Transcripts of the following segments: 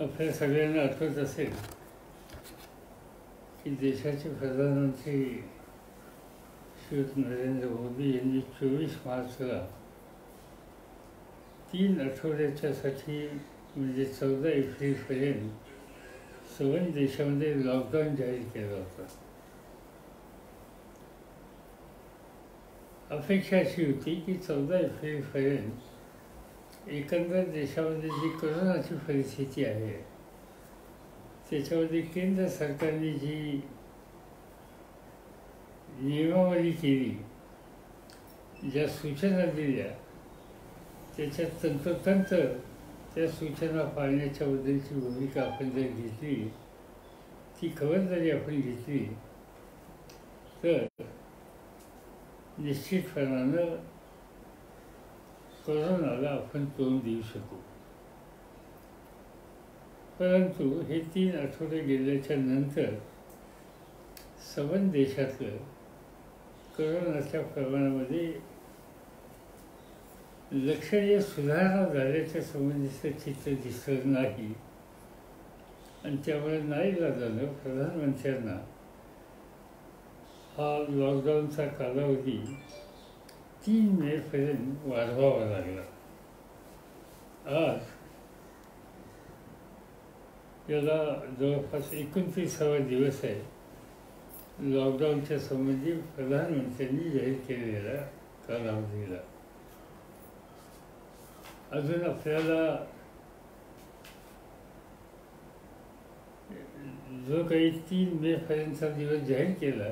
आपल्या सगळ्यांना आठवत असेल की देशाचे प्रधानमंत्री श्रीयुत नरेंद्र मोदी यांनी 24 मार्चला 3 आठवड्याच्यासाठी म्हणजे 14 एप्रिलपर्यंत सर्व देशामध्ये लॉकडाऊन जाहीर केला होता. अपेक्षा अशी होती की 14 एप्रिलपर्यंत एकंदर देशामध्ये जी कोरोनाची परिस्थिती आहे त्याच्यामध्ये केंद्र सरकारने जी नियमावली केली, ज्या सूचना दिल्या, त्याच्यात तंतोतंत त्या सूचना पाळण्याच्याबद्दलची भूमिका आपण जर घेतली, ती खबरदारी आपण घेतली तर निश्चितपणानं कोरोनाला आपण तोंड देऊ शकू. परंतु हे 3 आठवडे गेल्याच्या नंतर सर्व देशातलं कोरोनाच्या प्रमाणामध्ये लक्षणीय सुधारणा झाल्याच्या संबंधीचं चित्र दिसलं नाही आणि त्यामुळे नाईलाजानं प्रधानमंत्र्यांना हा लॉकडाऊनचा कालावधी 3 मेपर्यंत वाढवावा लागला. आज याला जवळपास 29वा दिवस आहे लॉकडाऊनच्या संबंधी प्रधानमंत्र्यांनी जाहीर केलेल्या कालावधीला. अजून आपल्याला जो काही 3 मेपर्यंतचा दिवस जाहीर केला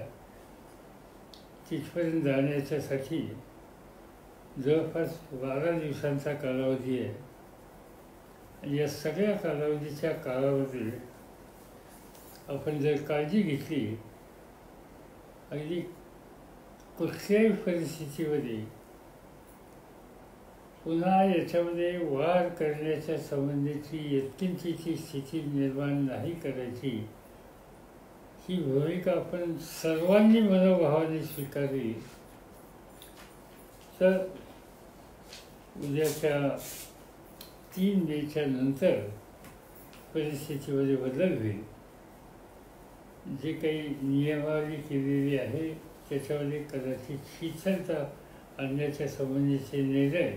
तिथपर्यंत जाण्याच्यासाठी जवळपास 12 दिवसांचा कालावधी आहे. या सगळ्या कालावधीच्या कालावधीत आपण जर काळजी घेतली, अगदी कुठल्याही परिस्थितीमध्ये पुन्हा याच्यामध्ये वाढ करण्याच्या संबंधीची यत्किंचितची स्थिती निर्माण नाही करायची, ही भूमिका आपण सर्वांनी मनोभावाने स्वीकारली तर उद्याच्या 3 मेच्या नंतर परिस्थितीमध्ये बदल होईल. जे काही नियमावली केलेली आहे त्याच्यामध्ये कदाचित शिथिलता आणण्याच्या संबंधीचे निर्णय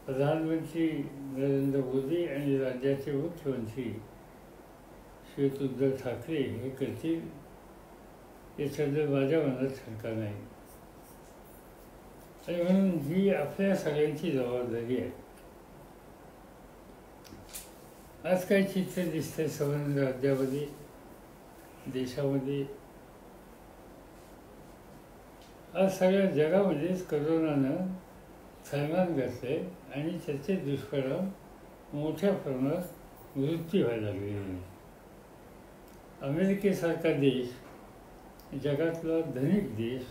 प्रधानमंत्री नरेंद्र मोदी आणि राज्याचे मुख्यमंत्री श्रीयुत उद्धव ठाकरे हे करतील, याच्याबद्दल माझ्या मनात शंका नाही. आणि म्हणून ही आपल्या सगळ्यांची जबाबदारी आहे. आज काही चित्र दिसतंय संबंध राज्यामध्ये, देशामध्ये, आज सगळ्या जगामध्येच कोरोनानं थैमान घातलंय आणि त्याचे दुष्परिणाम मोठ्या प्रमाणात मृत्यू व्हायला लागले. अमेरिकेसारखा देश, जगातला धनिक देश,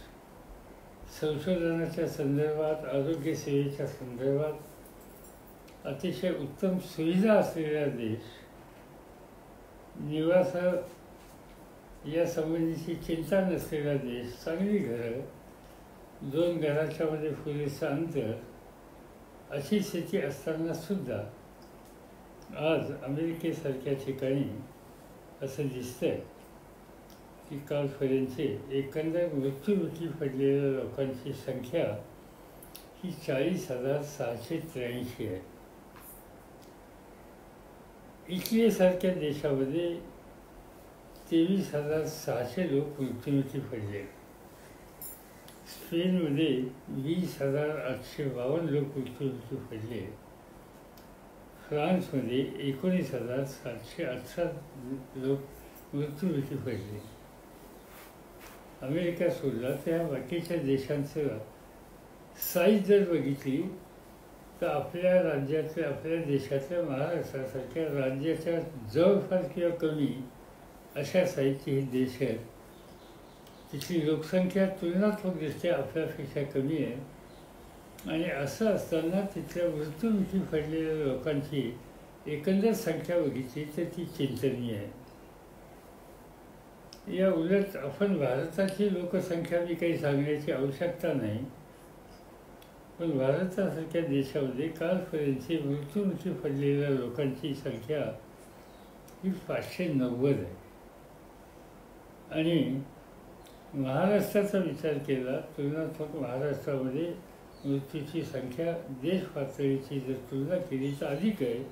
संशोधनाच्या संदर्भात, आरोग्य सेवेच्या संदर्भात अतिशय उत्तम सुविधा असलेला देश, निवास या संबंधीची चिंता नसलेला देश, चांगली घरं, 2 घराच्या मध्ये पुरेसं अंतर, अशी स्थिती असताना सुद्धा आज अमेरिकेसारख्या ठिकाणी असं दिसतंय की कालपर्यंतचे एकंदर मृत्युमुखी पडलेल्या लोकांची संख्या ही 40,683 आहे. इटलीसारख्या देशामध्ये 23,600 लोक मृत्युमुखी पडले. स्पेनमध्ये 20,852 लोक मृत्युमुखी पडले. फ्रान्समध्ये 19,718 लोक मृत्युमुखी पडले. अमेरिका सोडला त्या बाकीच्या देशांचं साईज जर बघितली तर आपल्या राज्यातल्या, आपल्या देशातल्या महाराष्ट्रासारख्या राज्याच्या जवळपास किंवा कमी अशा साईजचे हे देश आहेत. तिथली लोकसंख्या तुलनात्मकदृष्ट्या आपल्यापेक्षा कमी आहे आणि असं असताना तिथल्या मृत्युमुखी पडलेल्या लोकांची एकंदर संख्या बघितली तर ती चिंतनीय आहे. या उलट आपण भारताची लोकसंख्या मी काही सांगण्याची आवश्यकता नाही, पण भारतासारख्या देशामध्ये कालपर्यंतची मृत्युमुखी पडलेल्या लोकांची संख्या ही 590 आहे. आणि महाराष्ट्राचा विचार केला, तुलनात्मक महाराष्ट्रामध्ये मृत्यूची संख्या देश पातळीची जर तुलना केली तर अधिक आहे,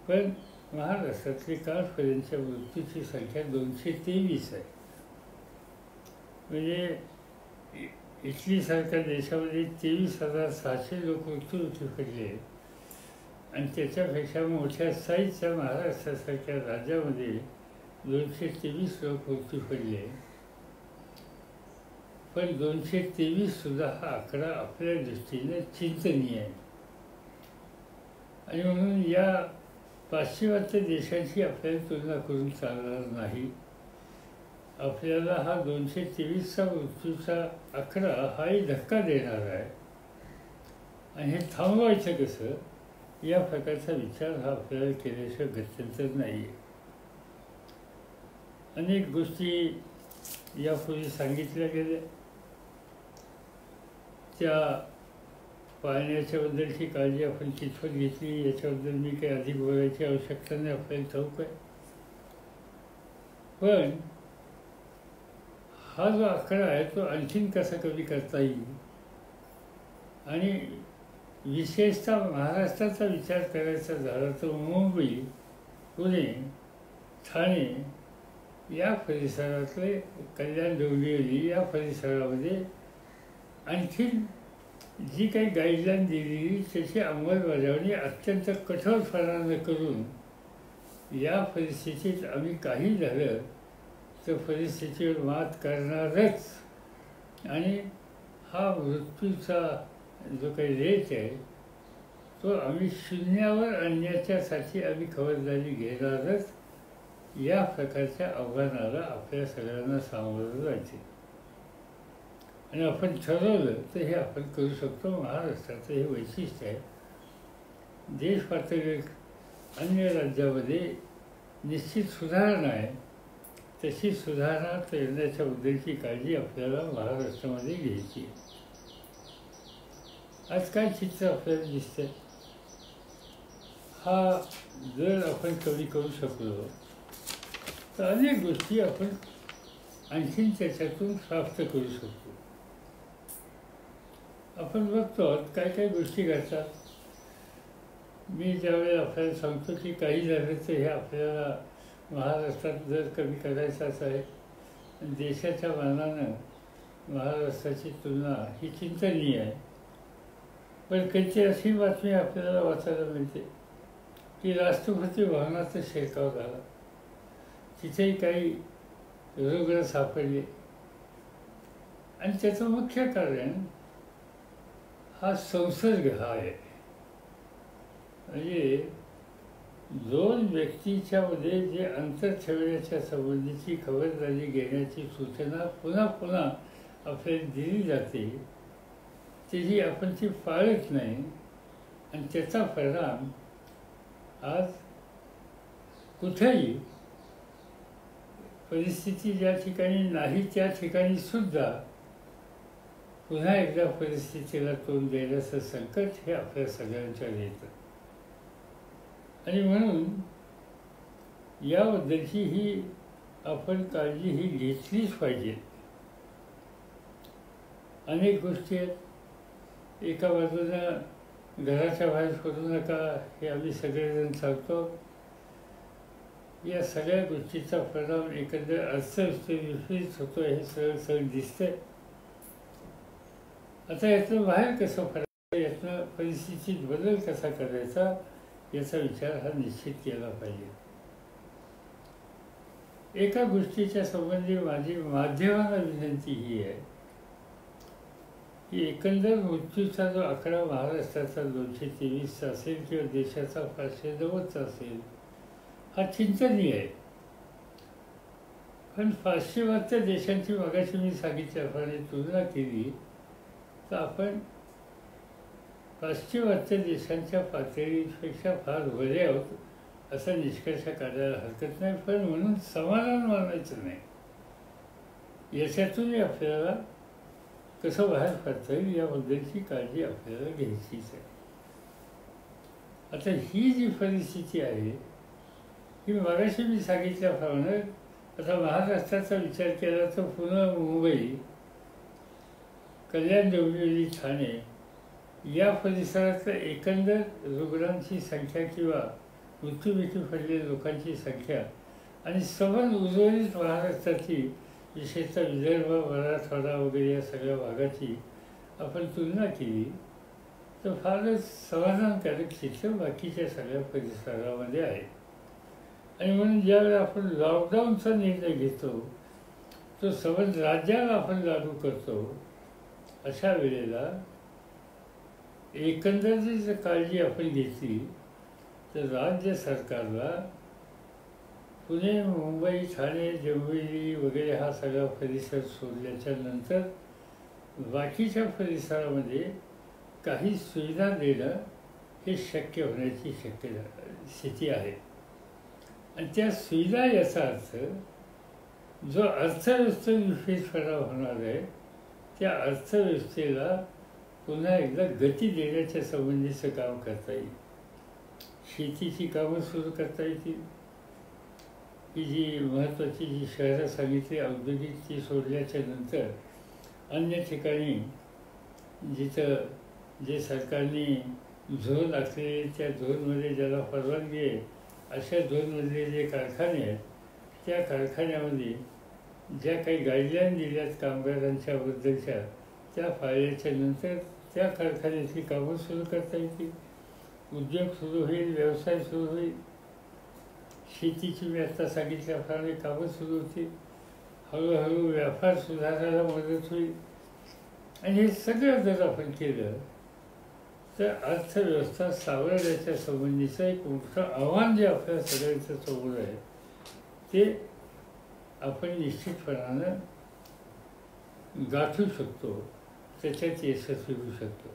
पण महाराष्ट्रातली कालपर्यंतच्या मृत्यूची संख्या 223 आहे. म्हणजे इटलीसारख्या देशामध्ये 23,600 लोक मृत्यूमुखी पडले आणि त्याच्यापेक्षा मोठ्या साईजच्या महाराष्ट्रासारख्या राज्यामध्ये 223 लोक मृत्यू पडले. पण 223 हा आकडा आपल्या दृष्टीने चिंतनीय आहे. आणि म्हणून या पाश्चिमात्य देशांची आपल्याला तुलना करून चालणार नाही. आपल्याला हा 223चा मृत्यूचा आकडा हाही धक्का देणार आहे आणि हे थांबवायचं कसं या प्रकारचा विचार हा आपल्याला केल्याशिवाय गत्यंतर नाही आहे. अनेक गोष्टी यापूर्वी सांगितल्या गेल्या. त्या पाळण्याच्याबद्दलची काळजी आपण कितपत घेतली याच्याबद्दल मी काही अधिक बोलायची आवश्यकता नाही, आपल्याला ठाऊक आहे. पण हा जो आकडा आहे तो आणखीन कसा कमी करता येईल आणि विशेषतः महाराष्ट्राचा विचार करायचा झाला तर मुंबई, पुणे, ठाणे या परिसरातले, कल्याण, डोंबिवली या परिसरामध्ये आणखीन जी काही गाईडलाईन दिलेली त्याची अंमलबजावणी अत्यंत कठोरपणानं करून या परिस्थितीत आम्ही काही झालं तर परिस्थितीवर मात करणारच. आणि हा मृत्यूचा जो काही रेट आहे तो आम्ही शून्यावर आणण्याच्यासाठी आम्ही खबरदारी घेणारच. या प्रकारच्या आव्हानाला आपल्या सगळ्यांना सामोरं जायचे आणि आपण ठरवलं तर हे आपण करू शकतो. महाराष्ट्राचं हे वैशिष्ट्य आहे. देश पातळीवर अन्य राज्यामध्ये निश्चित सुधारणा आहे, तशी सुधारणा करण्याच्याबद्दलची काळजी आपल्याला महाराष्ट्रामध्ये घ्यायची आहे. आज काय चित्र आपल्याला दिसतंय, हा जर आपण कमी करू शकलो तर अनेक गोष्टी आपण आणखीन त्याच्यातून प्राप्त करू शकतो. आपण बघतो काय काय गोष्टी घडतात. मी ज्यावेळेला आपल्याला सांगतो की काही झालं तर हे आपल्याला महाराष्ट्रात जर कमी करायचाच आहे, देशाच्या मानानं महाराष्ट्राची तुलना ही चिंतनीय आहे. पण कधी अशी बातमी आपल्याला वाचायला मिळते की राष्ट्रपती भवनाचा शिरकाव झाला, तिथेही काही रुग्ण सापडले आणि त्याचं मुख्य कारण हा संसर्ग हा आहे. म्हणजे दोन व्यक्तीच्यामध्ये जे अंतर ठेवण्याच्या संबंधीची खबरदारी घेण्याची सूचना पुन्हा पुन्हा आपल्याला दिली जाते, तेही आपण ती पाळत नाही आणि त्याचा परिणाम आज कुठेही परिस्थिती ज्या ठिकाणी नाही त्या ठिकाणी सुद्धा पुन्हा एकदा परिस्थितीला तोंड द्यायचं संकट हे आपल्या सगळ्यांच्या येतं. आणि म्हणून याबद्दलची ही आपण काळजी ही घेतलीच पाहिजे. अनेक गोष्टी आहेत. एका बाजूनं घराच्या बाहेर पडू नका हे आम्ही सगळेजण सांगतो. या सगळ्या गोष्टीचा परिणाम एकंदर अर्थव्यवस्थेत होतो हे सरळ दिसतंय. आता यातनं बाहेर कसं पडायचं, यातनं परिस्थितीत बदल कसा करायचा याचा विचार हा निश्चित केला पाहिजे. एका गोष्टीच्या संबंधी माझी माध्यमांना विनंती ही आहे की एकंदर मृत्यूचा जो आकडा महाराष्ट्राचा 223 असेल किंवा देशाचा 590 असेल हा चिंतनीय आहे. पण पाश्चिमात्य देशांची मगाशी मी सांगितल्याप्रमाणे तुलना केली तर आपण पाश्चिमात्य देशांच्या पातळीपेक्षा फार वरे आहोत असा निष्कर्ष काढायला हरकत नाही. पण म्हणून समाधान मानायचं नाही. याच्यातूनही आपल्याला कसं बाहेर पडता येईल याबद्दलची काळजी आपल्याला घ्यायचीच आहे. आता ही जी परिस्थिती आहे की मगाशी मी सांगितल्याप्रमाणे आता महाराष्ट्राचा विचार केला तर पुणे, मुंबई, कल्याण, डोंबिवली, ठाणे या परिसरातल्या एकंदर रुग्णांची संख्या किंवा मृत्युमुखी पडलेल्या लोकांची संख्या आणि सबंध उर्वरित महाराष्ट्राची, विशेषतः विदर्भ, मराठवाडा वगैरे या सगळ्या भागाची आपण तुलना केली तर फारच समाधानकारक चित्र बाकीच्या सगळ्या परिसरामध्ये आहे. आणि म्हणून ज्यावेळेला आपण लॉकडाऊनचा निर्णय घेतो तो सबंध राज्याला आपण लागू करतो, अशा वेळेला एकंदरीत जर काळजी आपण घेतली तर राज्य सरकारला पुणे, मुंबई, ठाणे, डोंबिवली वगैरे हा सगळा परिसर सोडल्याच्या नंतर बाकीच्या परिसरामध्ये काही सुविधा देणं हे शक्य होण्याची स्थिती आहे. आणि त्या सुविधा याचा अर्थ जो अर्थव्यवस्थेवर विशेष परिणाम होणार आहे त्या अर्थव्यवस्थेला पुन्हा एकदा गती देण्याच्या संबंधीचं काम करता येईल. शेतीची कामं सुरू करता येतील, ही जी महत्त्वाची जी शहरं सांगितली औद्योगिक ती सोडल्याच्या नंतर अन्य ठिकाणी जिथं जे सरकारने झोन आखले त्या झोनमध्ये ज्याला परवानगी आहे अशा झोनमधले जे कारखाने आहेत त्या कारखान्यामध्ये ज्या काही गाईडलाईन दिल्यात कामगारांच्या बद्दलच्या त्या पाळल्याच्या नंतर त्या कारखान्याची कामं सुरू करता येतील, उद्योग सुरू होईल, व्यवसाय सुरू होईल, शेतीची मी आत्ता सांगितल्याप्रमाणे कामं सुरू होतील, हळूहळू व्यापार सुधारायला मदत होईल. आणि हे सगळं जर आपण केलं तर अर्थव्यवस्था सावरण्याच्या संबंधीचं एक मोठं आव्हान जे आपल्या सगळ्यांचं समोर आहे ते आपण निश्चितपणानं गाठू शकतो, त्याच्यात यशस्वी होऊ शकतो.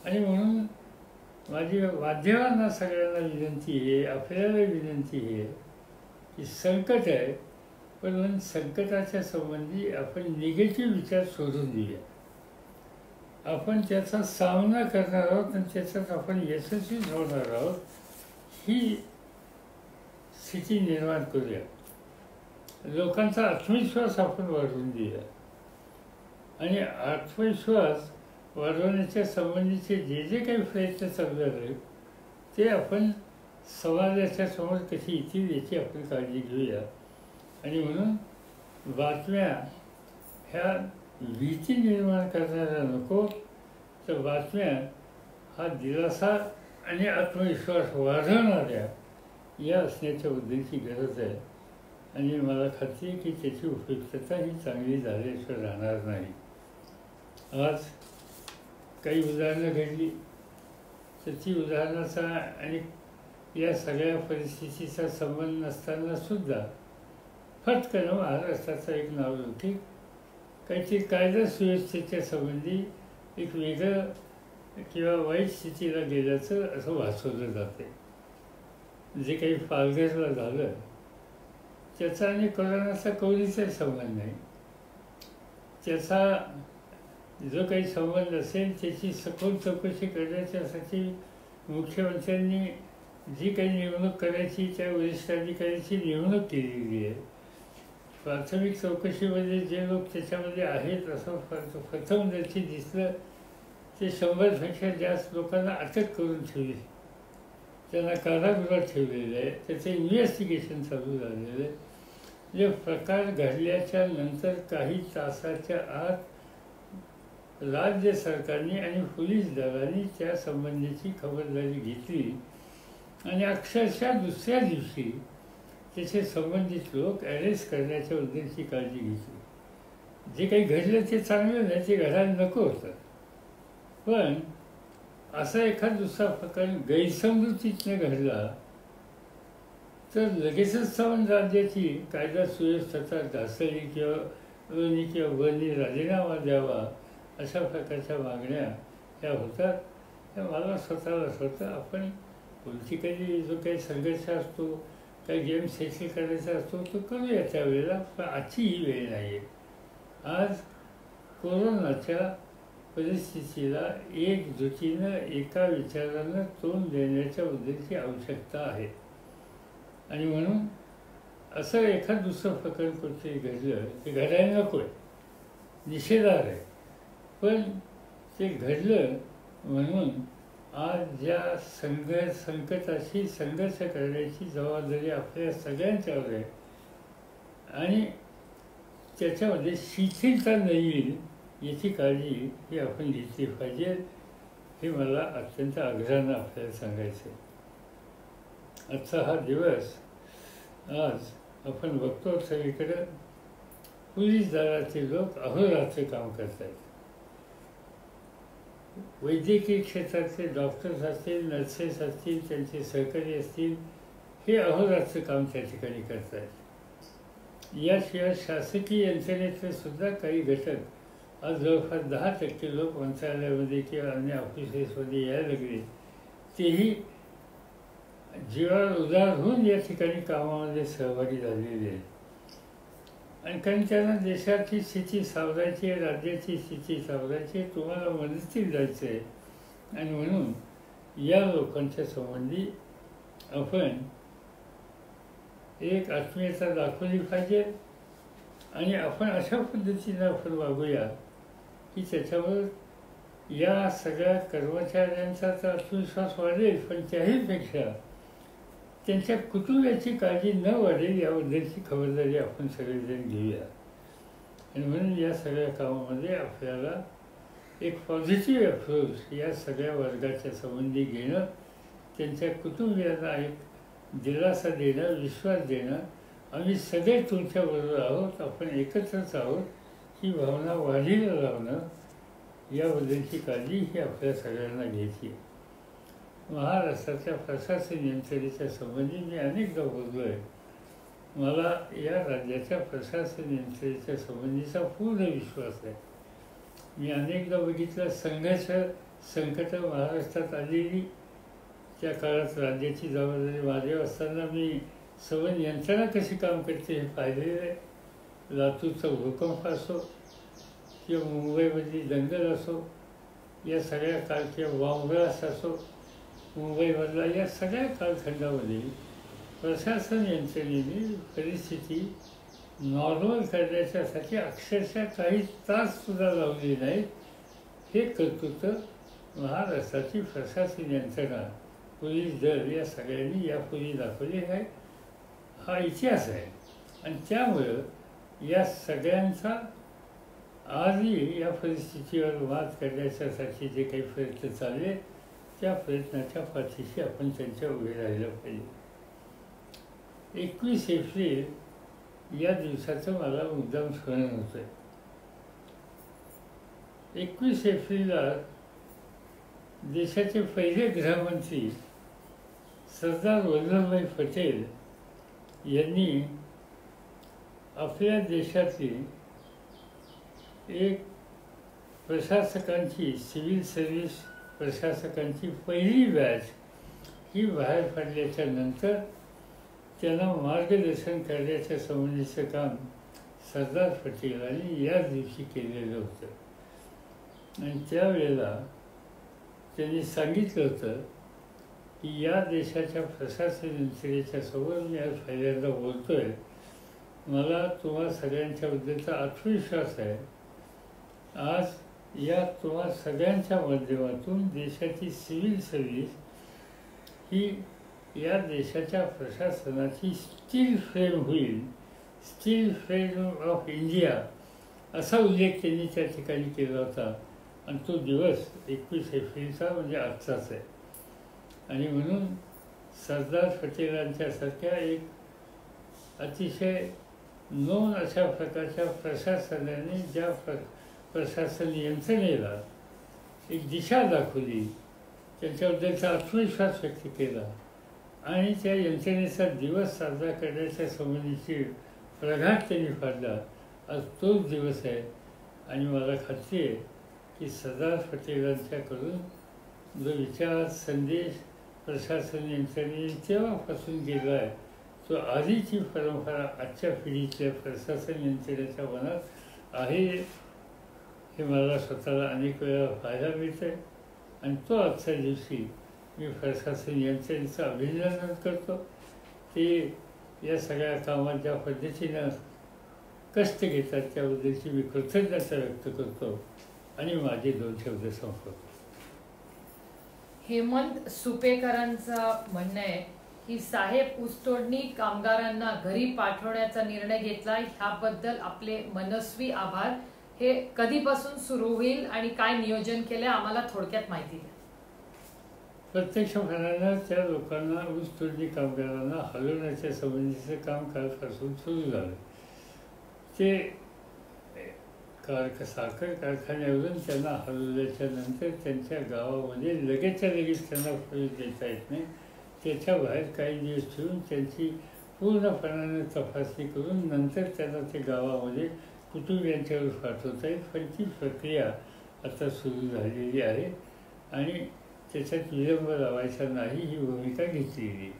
आणि म्हणून माझी माध्यमांना सगळ्यांना विनंती आहे, आपल्याला विनंती आहे की संकट आहे पण संकटाच्या संबंधी आपण निगेटिव्ह विचार सोडून देऊया. आपण त्याचा सामना करणार आहोत आणि त्याच्यात आपण यशस्वी होणार आहोत ही स्थिती निर्माण करूया. लोकांचा आत्मविश्वास आपण वाढवून देऊया आणि आत्मविश्वास वाढवण्याच्या संबंधीचे जे जे काही प्रयत्न चालू आहेत ते आपण समाजाच्या समोर कशी येतील याची आपण काळजी घेऊया. आणि म्हणून बातम्या ह्या भीती निर्माण करणाऱ्या नको, तर बातम्या हा दिलासा आणि आत्मविश्वास वाढवणाऱ्या या असण्याच्या बद्दलची गरज आहे. आणि मला खात्री आहे की त्याची उपयुक्तता ही चांगली झाल्याशिवाय राहणार नाही. आज काही उदाहरणं घडली तर ती उदाहरणाचा आणि या सगळ्या परिस्थितीचा संबंध नसताना सुद्धा फटकन महाराष्ट्राचं एक नाव लौकिक काहीतरी कायदा सुव्यवस्थेच्या संबंधी एक वेगळं किंवा वाईट स्थितीला गेल्याचं असं वाचवलं जाते. जे काही पालघरला झालं त्याचा आणि कोरोनाचा कवलीचाही संबंध नाही. त्याचा जो काही संबंध असेल त्याची सखोल चौकशी करण्याच्यासाठी मुख्यमंत्र्यांनी जी काही नेमणूक करायची त्या वरिष्ठ अधिकाऱ्याची नेमणूक केलेली आहे. प्राथमिक चौकशीमध्ये जे लोक त्याच्यामध्ये आहेत असं प्रथम जशी दिसलं ते 100पेक्षा जास्त लोकांना अटक करून ठेवली, त्यांना कारागृहात ठेवलेलं आहे. त्याचं इन्व्हेस्टिगेशन चालू झालेलं आहे. जे प्रकार घडल्याच्या नंतर काही तासाच्या आत राज्य सरकारने आणि पोलीस दलाने त्या संबंधीची खबरदारी घेतली आणि अक्षरशः दुसऱ्या दिवशी त्याचे संबंधित लोक अरेस्ट करण्याच्या बद्दलची काळजी घेतली. जे काही घडलं ते चांगलं नाही, ते घडायला नको होतं. पण असा एखाद दुसरा प्रकार गैरसमजुतीतनं घडला तर लगेचच संबंध राज्याची कायदा सुव्यवस्थेचा ढासळी किंवा वनी राजीनामा द्यावा अशा प्रकारच्या मागण्या ह्या होतात. त्या मला स्वतःला होतं आपण पॉलिटिकली जो काही संघर्ष असतो, काही गेम सेटल करायचा असतो तो करूया त्यावेळेला. पण आजची ही वेळ नाही आहे. आज कोरोनाच्या परिस्थितीला एकजुटीनं एका विचारानं तोंड देण्याच्या बद्दलची आवश्यकता आहे. आणि म्हणून असं एखाद दुसरं प्रकरण कुठेतरी घडलं ते घडायला नको आहे, निषेधार्ह आहे. पण ते घडलं म्हणून आज ज्या संकटाशी संघर्ष करण्याची जबाबदारी आपल्या सगळ्यांच्यावर आहे आणि त्याच्यामध्ये शिथिलता न येईल याची काळजी ही आपण घेतली पाहिजे, हे मला अत्यंत आग्रहानं आपल्याला सांगायचं आहे. आजचा हा दिवस, आज आपण बघतो सगळीकडं पोलीस दलाचे लोक अहोरात्र काम करत आहेत. वैद्यकीय क्षेत्रातले डॉक्टर्स असतील, नर्सेस असतील, त्यांचे सहकारी असतील, हे अहोरात्र काम त्या ठिकाणी करत आहेत. याशिवाय शासकीय यंत्रणेतले सुद्धा काही घटक आज जवळपास 10% लोक मंत्रालयामध्ये किंवा अन्य ऑफिसेसमध्ये यायला लागले, तेही जीवावर उदार होऊन या ठिकाणी कामामध्ये सहभागी झालेले आहेत. आणि कारण त्यांना देशाची स्थिती सावरायची आहे, राज्याची स्थिती सावरायची आहे, तुम्हाला मदतीला जायचं आहे. आणि म्हणून या लोकांच्या संबंधी आपण एक आत्मीयता दाखवली पाहिजे आणि आपण अशा पद्धतीनं आपण वागूया की त्याच्यावर या सगळ्या कर्मचाऱ्यांचा तर आत्मविश्वास वाढेल, पण त्याहीपेक्षा त्यांच्या कुटुंबाची काळजी न वाढेल याबद्दलची खबरदारी आपण सगळेजण घेऊया. आणि म्हणून या सगळ्या कामामध्ये आपल्याला एक पॉझिटिव्ह अप्रोच या सगळ्या वर्गाच्या संबंधी घेणं, त्यांच्या कुटुंबियांना एक दिलासा देणं, विश्वास देणं, आम्ही सगळे तुमच्याबरोबर आहोत, आपण एकत्रच आहोत, ही भावना वाढीला लावणं, याबद्दलची काळजी ही आपल्या सगळ्यांना घ्यायची. महाराष्ट्राच्या प्रशासन यंत्रणेच्या संबंधी मी अनेकदा बोललो आहे. मला या राज्याच्या प्रशासन यंत्रणेच्या संबंधीचा पूर्ण विश्वास आहे. मी अनेकदा बघितलं संघर्ष, संकटं महाराष्ट्रात आलेली, त्या काळात राज्याची जबाबदारी माझ्यावर असताना मी संबंध यंत्रणा कशी काम करते हे पाहिलेलं आहे. लातूरचा भूकंप असो किंवा मुंबईमधली दंगल असो, या सगळ्या काळ किंवा बॉम्बलास्ट असो मुंबईमधला, या सगळ्या कालखंडामध्ये प्रशासन यंत्रणेने परिस्थिती नॉर्मल करण्याच्यासाठी अक्षरशः काही ताससुद्धा लावले नाहीत. हे कर्तृत्व महाराष्ट्राची प्रशासन यंत्रणा, पोलीस दल या सगळ्यांनी यापूर्वी दाखवले आहे. हा इतिहास आहे. आणि त्यामुळं या सगळ्यांचा आजही या परिस्थितीवर मात करण्याच्यासाठी जे काही प्रयत्न चालले, त्या प्रयत्नाच्या पाठीशी आपण त्यांच्या उभे राहिलं पाहिजे. 21 एप्रिल या दिवसाचं मला मुद्दाम स्मरण होतं. 21 एप्रिलला देशाचे पहिले गृहमंत्री सरदार वल्लभभाई पटेल यांनी आपल्या देशातली एक प्रशासकांची, सिव्हिल सर्व्हिस प्रशासकांची पहिली बॅच ही बाहेर पडल्याच्या नंतर त्यांना मार्गदर्शन करण्याच्या संबंधीचं काम सरदार पटेलांनी याच दिवशी केलेलं होतं. आणि त्यावेळेला त्यांनी सांगितलं होतं की या देशाच्या प्रशासन यंत्रणेच्या समोर मी आज पहिल्यांदा बोलतो आहे, मला तुम्हा सगळ्यांच्याबद्दलचा आत्मविश्वास आहे. आज या तुम्हा सगळ्यांच्या माध्यमातून देशाची सिव्हिल सर्व्हिस ही या देशाच्या प्रशासनाची स्टील फ्रेम होईल, स्टील फ्रेम ऑफ इंडिया असा उल्लेख त्यांनी त्या ठिकाणी केला होता. आणि तो दिवस 21 एप्रिलचा म्हणजे आजचाच आहे. आणि म्हणून सरदार पटेलांच्यासारख्या एक अतिशय नोंद अशा प्रकारच्या प्रशासनाने ज्या प्रशासन यंत्रणेला एक दिशा दाखवली, त्यांच्याबद्दलचा आत्मविश्वास व्यक्त केला आणि त्या यंत्रणेचा दिवस साजरा करण्याच्या संबंधीची प्रघात त्यांनी पाडला, आज तोच दिवस आहे. आणि मला खात्री आहे की सरदार पटेलांच्याकडून जो विचार, संदेश प्रशासन यंत्रणेने तेव्हापासून गेला आहे, तो आधीची परंपरा आजच्या पिढीतल्या प्रशासन यंत्रणेच्या मनात आहे, हे मला स्वतःला अनेक वेळा पाहायला मिळतं. आणि तो आजच्या दिवशी मी प्रशासन यंत्रणेचं अभिनंदन करतो. ते या सगळ्या कामात ज्या पद्धतीनं कष्ट घेतात त्याबद्दलची मी कृतज्ञता व्यक्त करतो आणि माझे 2 शब्द संपवतो. हेमंत सुपेकरांचं म्हणणं आहे की साहेब ऊसतोडणी कामगारांना घरी पाठवण्याचा निर्णय घेतला, ह्याबद्दल आपले मनस्वी आभार. हे कधीपासून सुरू होईल आणि काय नियोजन केले, आम्हाला थोडक्यात माहिती द्या. प्रत्यक्षपणानं त्या लोकांना ऊसतोडणी कामगारांना हलवण्याच्या संबंधीचं काम कालपासून सुरू झालं. ते साखर कारखान्यावरून त्यांना हलवल्याच्या नंतर त्यांच्या गावामध्ये लगेचच्या लगेच त्यांना प्रवेश देता येत नाही. त्याच्या बाहेर काही दिवस ठेवून त्यांची पूर्णपणाने तपासणी करून नंतर त्यांना ते गावामध्ये कुटुंबियांच्यावर पाठवता येईल. पण ती प्रक्रिया आता सुरू झालेली आहे आणि त्याच्यात विलंब लावायचा नाही ही भूमिका घेतलेली.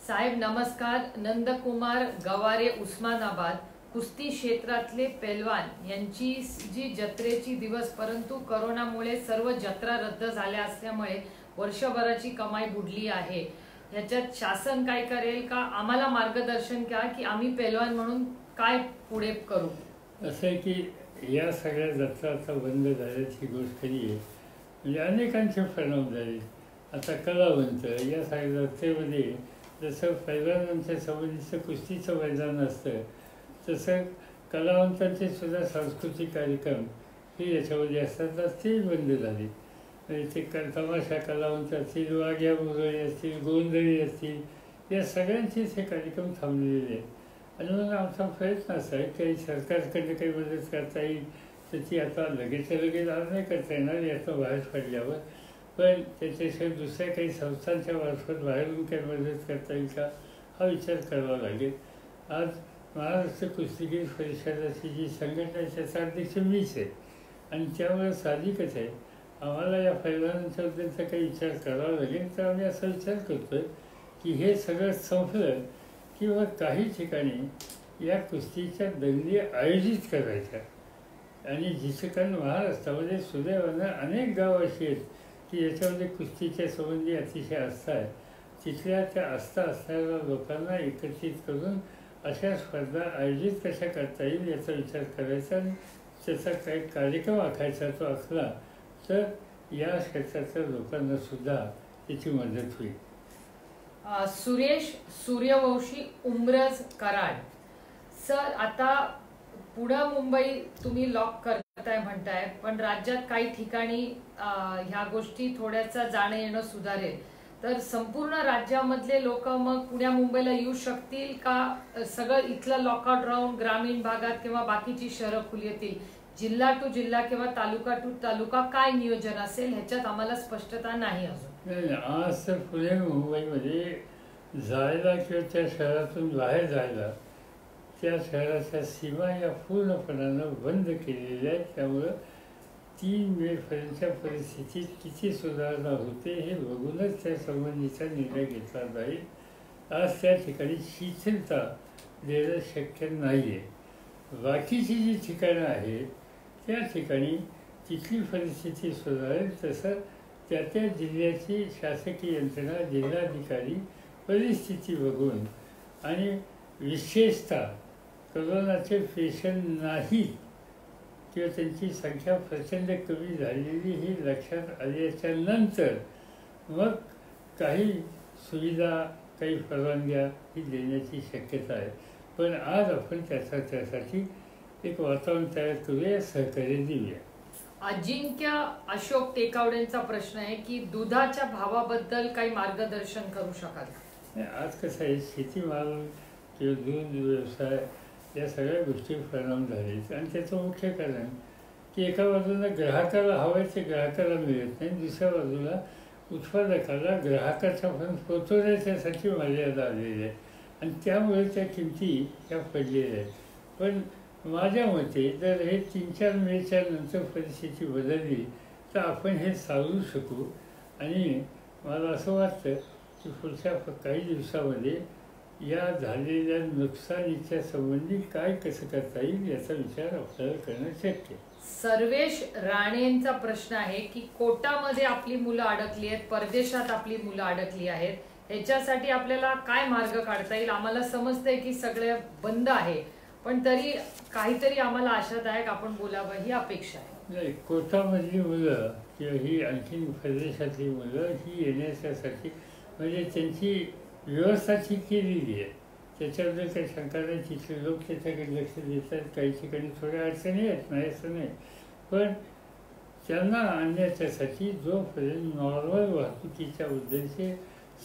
साहेब नमस्कार. नंदकुमार गवारे, उस्मानाबाद. कुस्ती क्षेत्रातले पैलवान यांची जी जत्रेची दिवस, परंतु करोनामुळे सर्व जत्रा रद्द झाल्या असल्यामुळे वर्षभराची कमाई बुडली आहे. ह्याच्यात शासन काय करेल का, आम्हाला मार्गदर्शन द्या की आम्ही पैलवान म्हणून काय पुढे करू. असं आहे की या सगळ्या जत्रा आता बंद झाल्याची गोष्ट खरी आहे. म्हणजे अनेकांचे परिणाम झाले. आता कलावंत या सगळ्या जत्रेमध्ये जसं पैलवानांच्या संबंधीचं कुस्तीचं मैदान असतं तसं कलावंतांचे सुद्धा सांस्कृतिक कार्यक्रम हे याच्यामध्ये असतात, ते बंद झाले. म्हणजे ते तमाशा कलावंत असतील, वाघ्या मुरळी असतील, गोंधळी असतील, या सगळ्यांचेच हे कार्यक्रम थांबलेले आहेत. आणि म्हणून आमचा प्रयत्न असा आहे काही सरकारकडे काही मदत करता येईल तर ती आता लगेचच्या लगेच आज नाही करता येणार यातनं बाहेर पडल्यावर, पण त्याच्याशिवाय दुसऱ्या काही संस्थांच्या मार्फत बाहेरून काही मदत करता येईल का हा विचार करावा लागेल. आज महाराष्ट्र कुस्तीगीर परिषदाची जी संघटना आहे त्याचा अध्यक्ष मीच आहे आणि त्यामुळे साहजिकच आहे आम्हाला या पैलवानांच्याबद्दलचा काही विचार करावा लागेल. तर आम्ही असा विचार करतो की हे सगळं संपलं किंवा काही ठिकाणी या कुस्तीच्या दंगली आयोजित करायच्या आणि जिथे कारण महाराष्ट्रामध्ये सुदैवानं अनेक गावं अशी आहेत की याच्यामध्ये कुस्तीच्या संबंधी अतिशय आस्था आहे. तिथल्या त्या आस्था असणाऱ्या लोकांना एकत्रित करून अशा स्पर्धा आयोजित कशा करता येईल याचा विचार करायचा आणि त्याचा काही कार्यक्रम आखायचा. तो आखला तर या क्षेत्रातल्या लोकांना सुद्धा त्याची मदत होईल. सुरेश सूर्यवंशी, उमरज, कराड. सर आता पुणे मुंबई तुम्ही लॉक करताय म्हणताय, पण राज्यात काही ठिकाणी ह्या गोष्टी थोड्याचा जाणं येणं सुधारेल तर संपूर्ण राज्यामधले लोक मग पुण्या मुंबईला येऊ शकतील का, सगळं इथलं लॉकआउट राहून ग्रामीण भागात किंवा बाकीची शहरं खुली येतील, जिल्हा टू जिल्हा किंवा तालुका टू तालुका काय नियोजन असेल ह्याच्यात आम्हाला स्पष्टता नाही अजून. नाही, आज तर पुणे मुंबईमध्ये जायला किंवा त्या शहरातून बाहेर जायला त्या शहराच्या सीमा या पूर्णपणानं बंद केलेल्या आहेत. त्यामुळं 3 मेपर्यंतच्या परिस्थितीत किती सुधारणा होते हे बघूनच त्या संबंधीचा निर्णय घेतला जाईल. आज त्या ठिकाणी शिथिलता देणं शक्य नाही आहे. बाकीची जी ठिकाणं आहेत त्या ठिकाणी तिथली परिस्थिती सुधारेल तसं त्या त्या जिल्ह्याची शासकीय यंत्रणा, जिल्हाधिकारी परिस्थिती बघून आणि विशेषतः कोरोनाचे पेशंट नाहीत किंवा त्यांची संख्या प्रचंड कमी झालेली ही लक्षात आल्याच्या नंतर मग काही सुविधा, काही परवानग्या ही देण्याची शक्यता आहे. पण आज आपण त्यासाठी एक वातावरण तयार करूया, सहकार्य देऊया. अजिंक्य अशोक टेकावडेंचा प्रश्न आहे की दुधाच्या भावाबद्दल काही मार्गदर्शन करू शकाल. आज कसं आहे, शेतीमाल किंवा दूध व्यवसाय या सगळ्या गोष्टी परिणाम झालेत आणि त्याचं मुख्य कारण की एका बाजूला ग्राहकाला हवं आहे ते ग्राहकाला मिळत नाही, दुसऱ्या बाजूला उत्पादकाला ग्राहकाच्यापर्यंत पोचवण्याच्यासाठी मर्यादा आलेली आहे आणि त्यामुळे त्या किमती त्या पडलेल्या आहेत. पण माझ्या मते जर हे 3-4 मेच्या नंतर परिस्थिती बदलली तर आपण हे सावरू शकू आणि मला असं वाटतं की पुढच्या काही दिवसामध्ये या झालेल्या नुकसानीच्या संबंधी काय कसं करता येईल याचा विचार आपल्याला करणं शक्य. सर्वेश राणेंचा प्रश्न आहे की कोटामध्ये आपली मुलं अडकली आहेत, परदेशात आपली मुलं अडकली आहेत, ह्याच्यासाठी आपल्याला काय मार्ग काढता येईल? आम्हाला समजतंय की सगळे बंद आहे, पण तरी काहीतरी आम्हाला आशादायक आपण बोलावं ही अपेक्षा आहे. नाही, कोटामधली मुलं किंवा ही आणखीन परदेशातली मुलं ही येण्याच्यासाठी म्हणजे त्यांची व्यवस्था ठीक केलेली आहे, त्याच्याबद्दल काही शंका नाही. तिथले लोक त्याच्याकडे लक्ष देतात. काही ठिकाणी थोड्या अडचणी आहेत, नाही असं नाही, पण त्यांना आणण्याच्यासाठी जोपर्यंत नॉर्मल वाहतुकीच्याबद्दलचे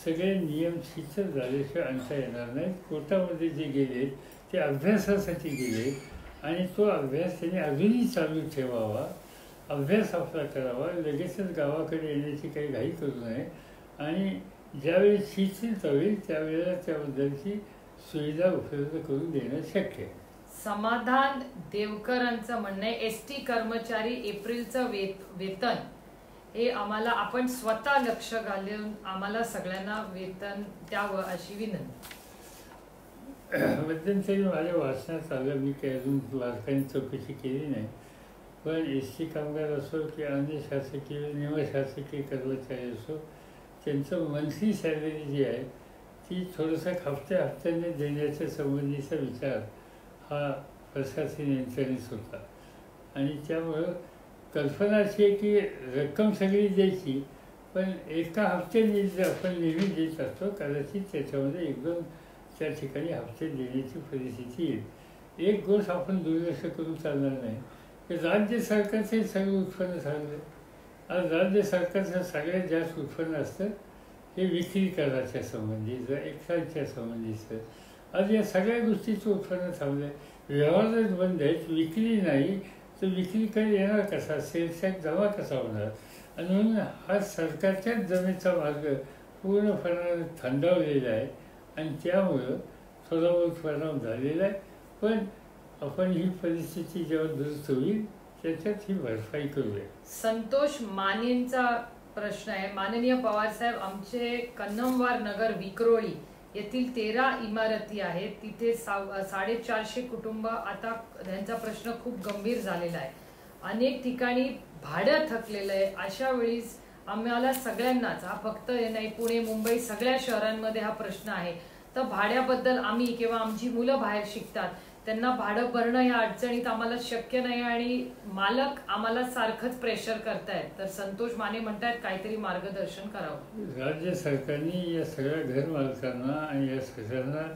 सगळे नियम शिथिल झाल्याशिवाय आणता येणार नाहीत. कोर्टामध्ये जे गेले ते अभ्यासासाठी गेले आणि तो अभ्यास त्यांनी अजूनही चालू ठेवावा, अभ्यास आपला करावा. लगेचच गावाकडे येण्याची काही घाई करू नये आणि ज्यावेळी शिथिलता होईल त्यावेळेला त्याबद्दलची सुविधा उपलब्ध करून देणं शक्य आहे. समाधान देवकरांचं म्हणणं आहे एसटी कर्मचारी एप्रिलचं वेतन हे आम्हाला आपण स्वतः लक्ष घालून आम्हाला सगळ्यांना वेतन द्यावं अशी विनंती. मध्यंतरी माझ्या वाचनात आलं, मी काही अजून बारकाईने चौकशी केली नाही, पण एस टी कामगार असो की अन्य शासकीय निमशासकीय कर्मचारी असो, त्यांचं मंथली सॅलरी जी आहे ती थोडंसं हप्त्याने देण्याच्या संबंधीचा विचार हा प्रशासन यंत्रणेत होता आणि त्यामुळं कल्पना अशी आहे की रक्कम सगळी द्यायची, पण एका हप्त्याने जर आपण नेहमी देत असतो कदाचित त्याच्यामध्ये एकदम त्या ठिकाणी हप्ते देण्याची परिस्थिती येईल. एक गोष्ट आपण दुर्लक्ष करून चालणार नाही की राज्य सरकारचंही सगळं उत्पन्न झालं. आज राज्य सरकारचं सगळ्यात जास्त उत्पन्न असतं हे विक्री कराच्या संबंधीचं, एक्साईजच्या संबंधीचं. आज या सगळ्या गोष्टीचं उत्पन्न थांबलं आहे, व्यवहारच बंद आहेत, विक्री नाही, तर विक्रीकडे येणार कसा, सेल्स टॅक्स जमा कसा होणार. आणि म्हणून हा सरकारच्याच जमेचा मार्ग पूर्णपणे थंडावलेला आहे आणि त्यामुळं थोडा बहुत परिणाम झालेला आहे. पण आपण ही परिस्थिती जेव्हा दुरुस्त होईल त्याच्यात ही भरपाई करूया. संतोष मानेंचा प्रश्न आहे, माननीय पवार साहेब, आमचे कन्नमवार नगर विक्रोळी येथील 13 इमारती आहेत, तिथे 450 कुटुंब, आता त्यांचा प्रश्न खूप गंभीर झालेला आहे. अनेक ठिकाणी भाडं थकलेलं आहे. अशा वेळीस आम्हाला सगळ्यांनाच, हा फक्त नाही, पुणे मुंबई सगळ्या शहरांमध्ये हा प्रश्न आहे. तर भाड्याबद्दल आम्ही किंवा आमची मुलं बाहेर शिकतात, त्यांना भाडं भरणं या अडचणीत आम्हाला शक्य नाही आणि मालक आम्हाला सारखंच प्रेशर करतायत. तर संतोष माने म्हणतात काहीतरी मार्गदर्शन करावं. राज्य सरकारने या सगळ्या घर मालकांना आणि या सगळ्यांना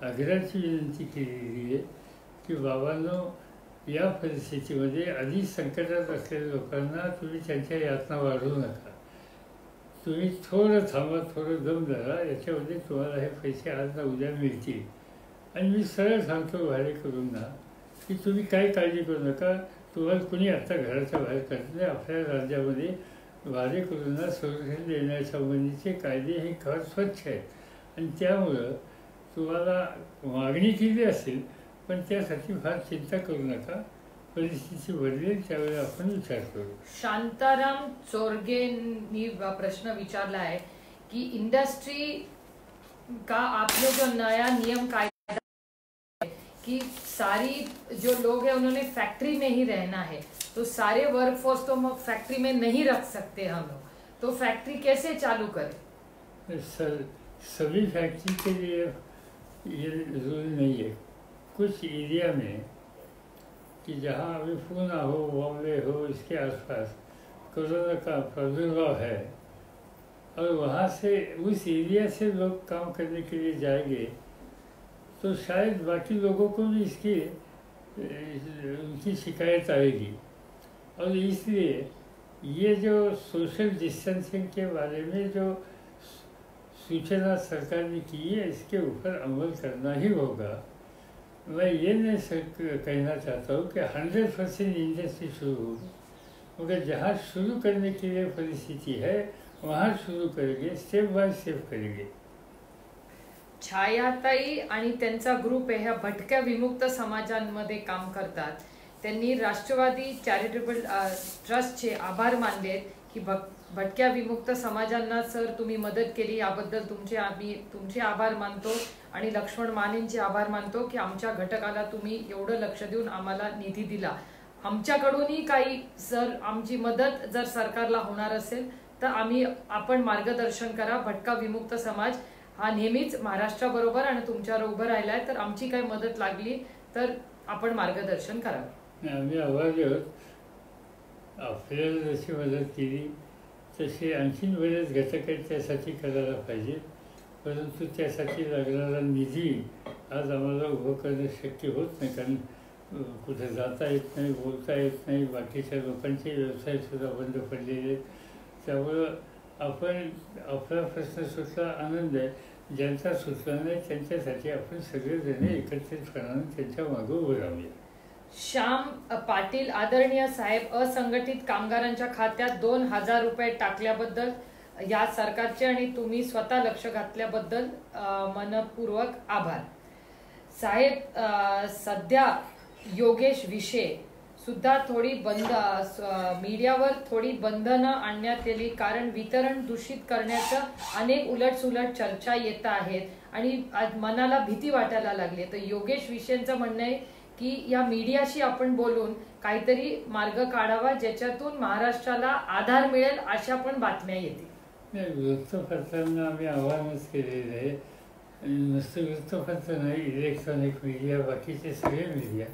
आग्रहाची विनंती केलेली आहे की बाबांनो, या परिस्थितीमध्ये आधीच संकटात असलेल्या लोकांना तुम्ही त्यांच्या यातना वाढवू नका. तुम्ही थोडं थांबा, थोडं दम धरा, याच्यामध्ये तुम्हाला हे पैसे आज ना उद्या मिळतील. आणि मी सरळ सांगतो भाडेकरूंना की तुम्ही काही काळजी करू नका, तुम्हाला कुणी आत्ता घराच्या बाहेर करत नाही. आपल्या राज्यामध्ये भाडेकरूंना संरक्षण देण्यासंबंधीचे कायदे हे फार स्वच्छ आहेत आणि त्यामुळं तुम्हाला मागणी केली असेल, पण त्यासाठी फार चिंता करू नका. परिस्थिती बदलेल त्यावेळेला आपण विचार करू. शांताराम चोरगेंनी प्रश्न विचारला है कि इंडस्ट्री का आपने जो नया नियम कायदा कि सारी जो लोग हैं उन्होंने फैक्ट्री में ही रहना है, तो सारे वर्कफोर्स तो हम फैक्ट्री में नहीं रख सकते हम लोग, तो फैक्ट्री कैसे चालू करें? सभी फैक्ट्री के लिए ये रूल नहीं है. कुछ एरिया में कि जहाँ अभी पूना हो, बॉम्बे हो, इसके आसपास कोरोना का प्रादुर्भाव है और वहाँ से उस एरिया से लोग काम करने के लिए जाएंगे, तो शायद बाकी लोगों को भी इसकी उनकी शिकायत आएगी. और इसलिए ये जो सोशल डिस्टेंसिंग के बारे में जो सूचना सरकार ने की है, इसके ऊपर अमल करना ही होगा. मैं ये नहीं कहना चाहता हूँ कि 100% इंडस्ट्री शुरू होगी, मगर जहाँ शुरू करने के लिए परिस्थिति है वहाँ शुरू करेंगे, स्टेप बाय स्टेप करेंगे. छायाताई आणि त्यांचा ग्रुप आहे ह्या भटक्या विमुक्त समाजांमध्ये काम करतात. त्यांनी राष्ट्रवादी चॅरिटेबल ट्रस्टचे आभार मानलेत की भटक्या विमुक्त समाजांना सर तुम्ही मदत केली, याबद्दल तुमचे आभार मानतो आणि लक्ष्मण मानेंचे आभार मानतो की आमच्या घटकाला तुम्ही एवढं लक्ष देऊन आम्हाला निधी दिला. आमच्याकडूनही काही सर आमची मदत जर सरकारला होणार असेल तर आपण मार्गदर्शन करा. भटका विमुक्त समाज हा नेहमीच महाराष्ट्राबरोबर आणि तुमच्यावर उभं राहिलाय, तर आमची काही मदत लागली तर आपण मार्गदर्शन करावं. आम्ही आवाज आपल्याला जशी मदत केली तसे आणखीन बरेच घटक आहेत त्यासाठी करायला पाहिजे, परंतु त्यासाठी लागणारा निधी आज आम्हाला उभं करणं शक्य होत नाही, कारण कुठे जाता येत नाही, बोलता येत नाही, बाकीच्या लोकांचे व्यवसायसुद्धा बंद पडलेले आहेत. त्यामुळं आपला प्रश्न सुटला, आनंद आहे. ज्यांचा सुचला नाही त्यांच्यासाठी आपण सगळेजण एकत्रितपणाने त्यांच्या मागं उभं राहूया. श्याम पाटील, आदरणीय साहेब, असंघटित कामगारांच्या खात्यात 2,000 रुपये टाकल्याबद्दल या सरकारचे आणि तुम्ही स्वतः लक्ष घातल्याबद्दल मनपूर्वक आभार. साहेब, सध्या योगेश विषय सुद्धा थोडी मीडियावर थोडी बंधनं आणण्यात आली, कारण वितरण दूषित करण्याचं अनेक उलटसुलट चर्चा येत आहेत आणि मनाला भीती वाटायला लागली. तर योगेश विषयांचं म्हणणं आहे की या मीडियाशी आपण बोलून काहीतरी मार्ग काढावा ज्याच्यातून महाराष्ट्राला आधार मिळेल अशा पण बातम्या येतील. वृत्तपत्रांना आम्ही आव्हानच केलेलं आहे, नुसतं वृत्तपत्र नाही, इलेक्ट्रॉनिक मीडिया, बाकीचे सगळे मीडिया,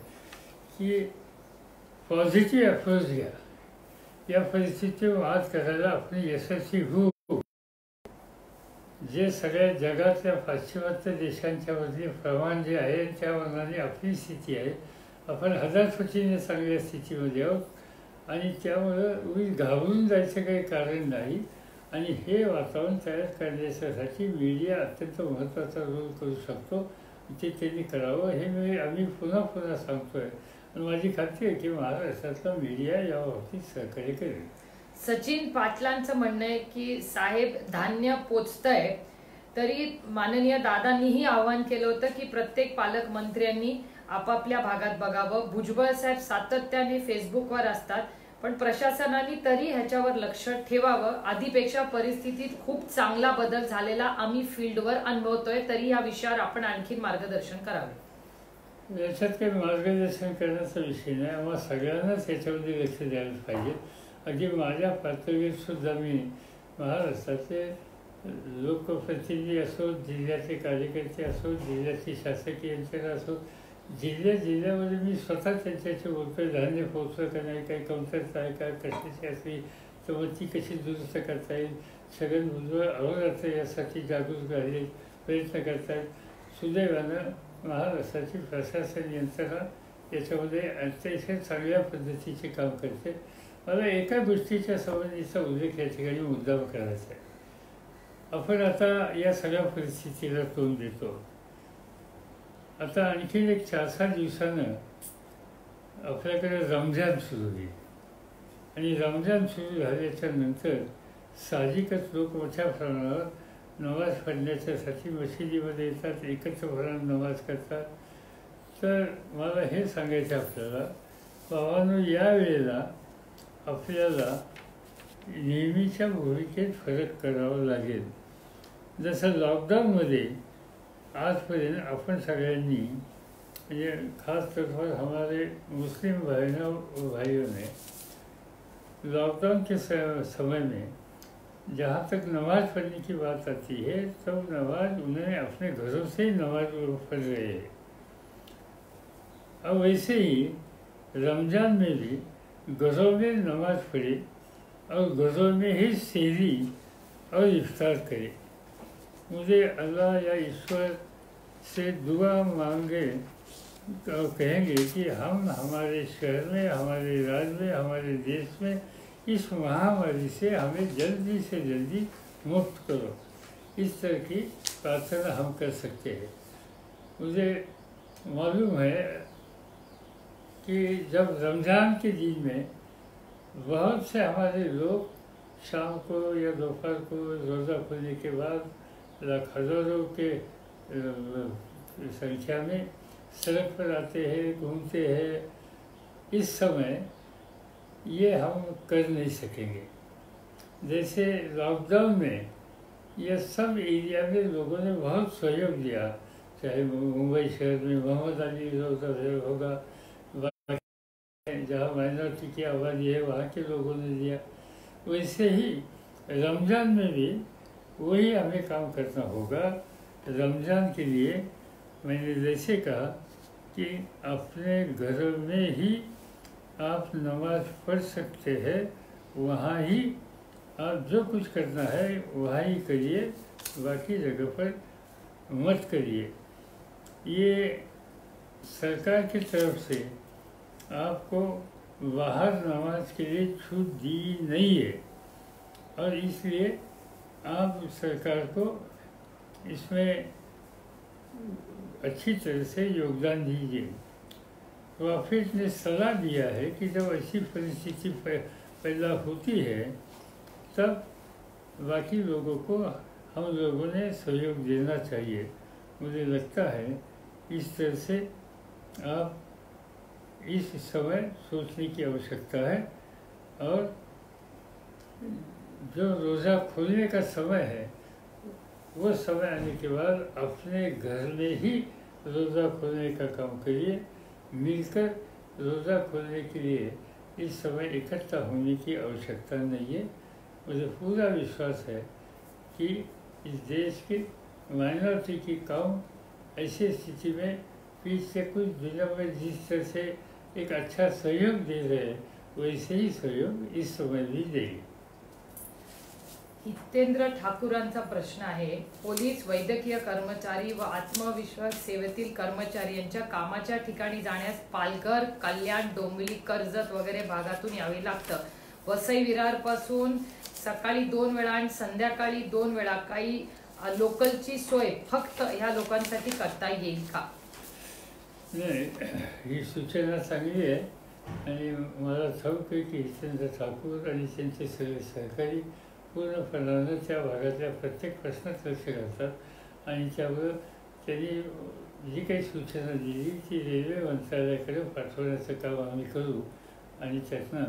की पॉझिटिव्ह अप्रोच घ्या. या परिस्थितीवर मात करायला आपण यशस्वी होऊ. जे सगळ्या जगातल्या पाश्चिमात्य देशांच्यामधले प्रमाण जे आहे त्या मानाने आपली स्थिती आहे, आपण 1000 पटीने चांगल्या स्थितीमध्ये आहोत आणि त्यामुळं उगाच घाबरून जायचं काही कारण नाही. आणि हे वातावरण तयार करण्यासाठी मीडिया अत्यंत महत्त्वाचा रोल करू शकतो, ते त्यांनी करावं हे आम्ही पुन्हा पुन्हा सांगतो आहे. आणि माझी खात्री आहे की महाराष्ट्रातला मीडिया या बाबतीत सहकार्य करेल. सचिन पाटलांचं म्हणणं आहे की साहेब, धान्य पोचतंय तरी माननीय दादांनीही आवाहन केलं होतं की प्रत्येक पालकमंत्र्यांनी आपापल्या भागात बघावं. भुजबळ साहेब सातत्याने फेसबुकवर असतात, पण प्रशासनाने तरी ह्याच्यावर लक्ष ठेवावं. आधीपेक्षा परिस्थितीत खूप चांगला बदल झालेला आम्ही फील्डवर अनुभवतोय, तरी या विषयावर आपण आणखी मार्गदर्शन करावे. याच्यात काही मार्गदर्शन करण्याचा विषय नाही, आम्हाला सगळ्यांनाच याच्यामध्ये लक्ष द्यायला पाहिजे. अगदी माझ्या पातळीवर सुद्धा मी महाराष्ट्राचे लोकप्रतिनिधी असो, जिल्ह्याचे कार्यकर्ते असो, जिल्ह्याचे शासकीय यंत्रणा असो, जिल्ह्यामध्ये मी स्वतः त्यांच्याशी बोलतोय. धान्य पोहोचलं का नाही, काही कमतरता आहे का, कशाची असली तर मग ती कशी दुरुस्त करता येईल. छगन भुजबळ अहोरात्र यासाठी जागरूक राहिले, प्रयत्न करत आहेत. सुदैवानं महाराष्ट्राची प्रशासन यंत्रणा याच्यामध्ये अतिशय चांगल्या पद्धतीचे काम करते. मला एका गोष्टीच्या संबंधीचा उल्लेख या ठिकाणी मुद्दाम करायचा आहे. आपण आता या सगळ्या परिस्थितीला तोंड देतो. आता आणखीन एक 4-6 दिवसानं आपल्याकडे रमजान सुरू होईल आणि रमजान सुरू झाल्याच्या नंतर साहजिकच लोक मोठ्या प्रमाणावर नमाज पढण्याच्यासाठी मशिदीमध्ये येतात, एकत्रपणाने नमाज करतात. तर मला हे सांगायचं आपल्याला, बाबांनो, या वेळेला आपल्याला नेहमीच्या भूमिकेत फरक करावा लागेल. जसं लॉकडाऊनमध्ये आजपर्यंत आपण सगळ्यांनी, म्हणजे खास तौर पर हमारे मुस्लिम भाइयों ने लॉकडाउन के समय में जहाँ तक नमाज़ पढ़ने की बात आती है तब नमाज उन्होंने अपने घरों से ही नमाज पढ़ रहे हैं. अब वैसे ही रमज़ान में भी घरों में नमाज पढ़े और घरों में ही सेहरी और इफ्तार करे. मुझे अल्लाह या ईश्वर से दुआ मांगे और कहेंगे कि हम हमारे शहर में, हमारे राज्य में, हमारे देश में इस महामारी से हमें जल्दी से जल्दी मुक्त करो. इस तरह की प्रार्थना हम कर सकते हैं. मुझे मालूम है कि जब रमज़ान के दिन में बहुत से हमारे लोग शाम को या दोपहर को रोज़ा खुलने के बाद हज़ारों के संख्या में सड़क पर आते हैं, घूमते हैं. इस समय ये हम कर नहीं सकेंगे. जैसे लॉकडाउन में ये सब एरिया में लोगों ने बहुत सहयोग दिया, चाहे मुंबई शहर में मोहम्मद अली रोज़ा होगा, जहाँ माइनॉरिटी की आबादी है वहाँ के लोगों ने दिया. वैसे ही रमज़ान में भी वही हमें काम करना होगा। रमज़ान के लिए मैंने जैसे कहा कि अपने घर में ही आप नमाज पढ़ सकते हैं, वहाँ ही आप जो कुछ करना है वहाँ ही करिए, बाकी जगह पर मत करिए। ये सरकार की तरफ से आपको बाहर नमाज के लिए छूट दी नहीं है, और इसलिए आप सरकार को इसमें अच्छी तरह से योगदान दीजिए। वाफिज ने सलाह दिया है कि जब ऐसी परिस्थिति पैदा होती है तब बाकी लोगों को हम लोगों ने सहयोग देना चाहिए। मुझे लगता है इस तरह से आप इस समय सोचने की आवश्यकता है, और जो रोज़ा खोलने का समय है वो समय आने के बाद अपने घर में ही रोज़ा खोलने का काम करिए। मिलकर रोज़ा खोलने के लिए इस समय इकट्ठा होने की आवश्यकता नहीं है। मुझे पूरा विश्वास है कि इस देश की माइनॉरिटी की कौम ऐसी स्थिति में पिछले कुछ दिनों में जिस तरह से एक अच्छा सहयोग दे रहे हैं, वैसे ही सहयोग इस समय भी देगी। हितेंद्र ठाकूरांचा प्रश्न आहे, पोलीस, वैद्यकीय कर्मचारी व आत्मविश्वास सेवेतील कर्मचारी यांच्या कामाच्या ठिकाणी जाण्यास पालघर, कल्याण, डोंबिवली, कर्जत वगैरे भागातून यावे लागतं। वसई विरार पासून सकाळी 2 वेळा आणि संध्याकाळी 2 वेळा काही लोकलची सोय फक्त ह्या लोकांसाठी करता येईल का? नाही, ही सूचना चांगली आहे आणि मला ठाऊक आहे की हितेंद्र ठाकूर आणि त्यांचे सगळे सहकारी पूर्णपणानं त्या भागातल्या प्रत्येक प्रश्नात लक्ष घालतात, आणि त्यावर त्यांनी जी काही सूचना दिली ती रेल्वे मंत्रालयाकडे पाठवण्याचं काम आम्ही करू, आणि त्यातनं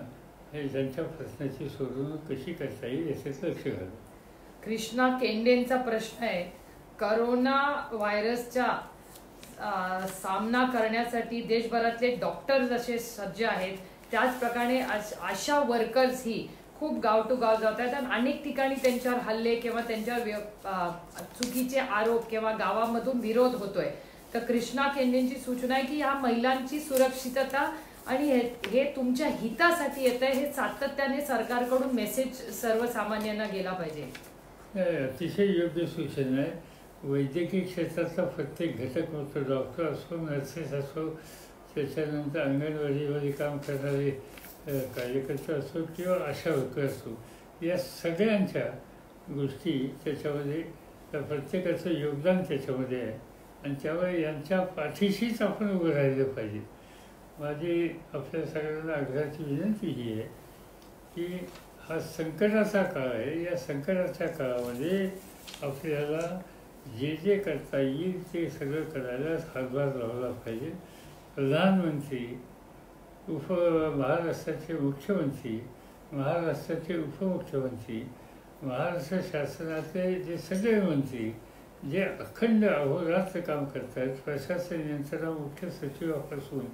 हे त्यांच्या प्रश्नाची सोडवणूक कशी करता येईल याच्यात लक्ष घालू। कृष्णा केंडेंचा प्रश्न आहे, करोना व्हायरसचा सामना करण्यासाठी देशभरातले डॉक्टर जसे सज्ज आहेत, त्याचप्रमाणे आशा वर्कर्स ही खूप गाव टू गाव जात आहेत आणि अनेक ठिकाणी त्यांच्यावर हल्ले किंवा त्यांच्यावर चुकीचे आरोप किंवा गावामधून विरोध होतोय। तर कृष्णा केंडेंची सूचना आहे की या महिलांची सुरक्षितता आणि हे तुमच्या हितासाठी येत आहे, हे सातत्याने सरकारकडून मेसेज सर्वसामान्यांना गेला पाहिजे। अतिशय योग्य सूचना आहे। वैद्यकीय क्षेत्रातला प्रत्येक घटक, मग तो डॉक्टर असो, नर्सेस असो, त्याच्यानंतर अंगणवाडीमध्ये काम करणारे कार्यकर्ते असो किंवा आशा वर्कर असो, या सगळ्यांच्या गोष्टी त्याच्यामध्ये, त्या प्रत्येकाचं योगदान त्याच्यामध्ये आहे, आणि त्यामुळे यांच्या पाठीशीच आपण उभं राहिलं पाहिजे। माझी आपल्या सगळ्यांना आग्रहाची विनंती ही आहे की हा संकटाचा काळ आहे, या संकटाच्या काळामध्ये आपल्याला जे जे करता येईल ते सगळं करायला हातभार लावला पाहिजे। प्रधानमंत्री, महाराष्ट्राचे मुख्यमंत्री, महाराष्ट्राचे उपमुख्यमंत्री, महाराष्ट्र शासनाचे जे सगळे मंत्री जे अखंड अहोरात्र काम करत आहेत, प्रशासन यंत्रणा मुख्य सचिवापासून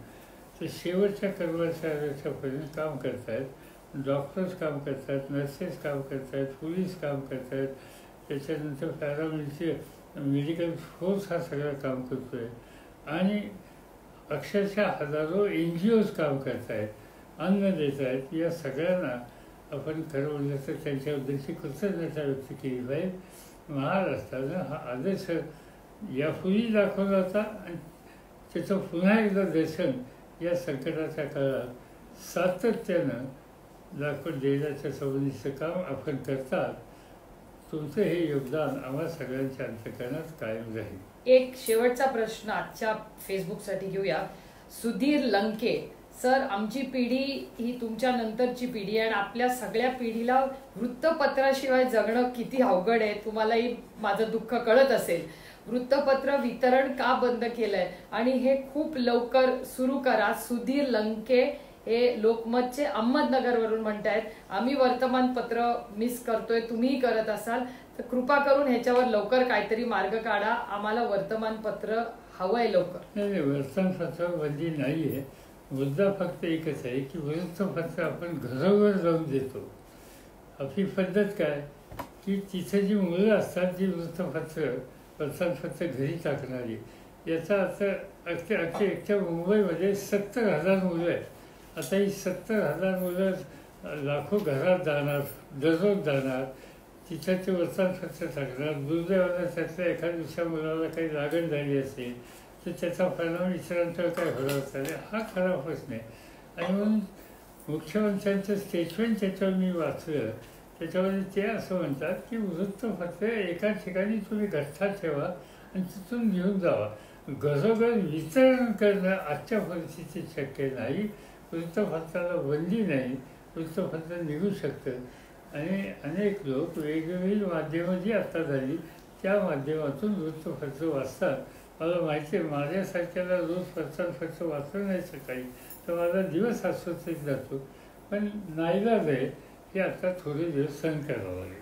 ते शेवटच्या कर्मचाऱ्याच्यापर्यंत काम करत आहेत, डॉक्टर्स काम करत आहेत, नर्सेस काम करत आहेत, पोलीस काम करत आहेत, त्याच्यानंतर पॅरामिलिटरी मेडिकल फोर्स हा सगळं काम करतो आहे, आणि अक्षरशः हजारो NGOज काम करत आहेत, अन्न देत आहेत। या सगळ्यांना आपण खरं म्हणलं तर त्यांच्याबद्दलची कृतज्ञता व्यक्त केली पाहिजे। महाराष्ट्रानं हा आदर्श यापूर्वी दाखवला होता, आणि त्याचं पुन्हा एकदा दर्शन या संकटाच्या काळात सातत्यानं दाखवून देण्याच्या संबंधीचं काम आपण करतात। तुमचं हे योगदान आम्हा सगळ्यांच्या अंतःकरणात कायम राहील। एक शेवटचा प्रश्न आजच्या फेसबुकसाठी घेऊया। सुधीर लंके सर, आमची पिढी ही तुमच्या नंतरची पिढी आहे आणि आपल्या सगळ्या पिढीला वृत्तपत्राशिवाय जगणं किती अवघड आहे, तुम्हालाही माझं दुःख कळत असेल। वृत्तपत्र वितरण का बंद केलंय आणि हे खूप लवकर सुरू करा। सुधीर लंके हे लोकमतचे अहमदनगरवरून म्हणतायत, आम्ही वर्तमानपत्र मिस करतोय, तुम्हीही करत असाल तर कृपा करून ह्याच्यावर लवकर काहीतरी मार्ग काढा, आम्हाला वर्तमानपत्र हवंय लवकर। नाही, वर्तमानपत्र बंदी नाही आहे। मुद्दा फक्त एकच आहे की वृत्तपत्र आपण घरोघर जाऊन देतो, आपली पद्धत काय की तिथे जी मुलं असतात जी वृत्तपत्र वर्तमानपत्र घरी टाकणारी, याचा अर्थ एकट्या मुंबईमध्ये 70,000 मुलं आहेत. आता ही 70,000 मुलं लाखो घरात जाणार, दररोज जाणार, तिथे ते वर्तमानपत्र टाकणार. दुर्दैवानं त्यातल्या एखाद्या दुसऱ्या मुलाला काही लागण झाली असेल तर त्याचा परिणाम इतरांच्यावर काय होणार असेल, हा खरा प्रश्न आहे. आणि म्हणून मुख्यमंत्र्यांचं स्टेटमेंट त्याच्यावर मी वाचलं, त्याच्यामध्ये ते असं म्हणतात की वृत्तपत्र एका ठिकाणी तुम्ही गठ्ठा ठेवा आणि तिथून घेऊन जावा. घरोघर वितरण करणं आजच्या परिस्थितीत शक्य नाही. वृत्तपत्राला बंदी नाही, वृत्तपत्र निघू शकतं आणि अनेक लोक वेगवेगळी माध्यमं जी आता झाली त्या माध्यमातून वृत्तपत्र वाचतात. मला माहिती आहे, माझ्यासारख्याला रोज वर्तमानपत्र वाचलं नाही सकाळी तर माझा दिवस अस्वस्थित जातो. पण नाईलाज आहे, हे आता थोडे दिवस सहन करावं लागेल.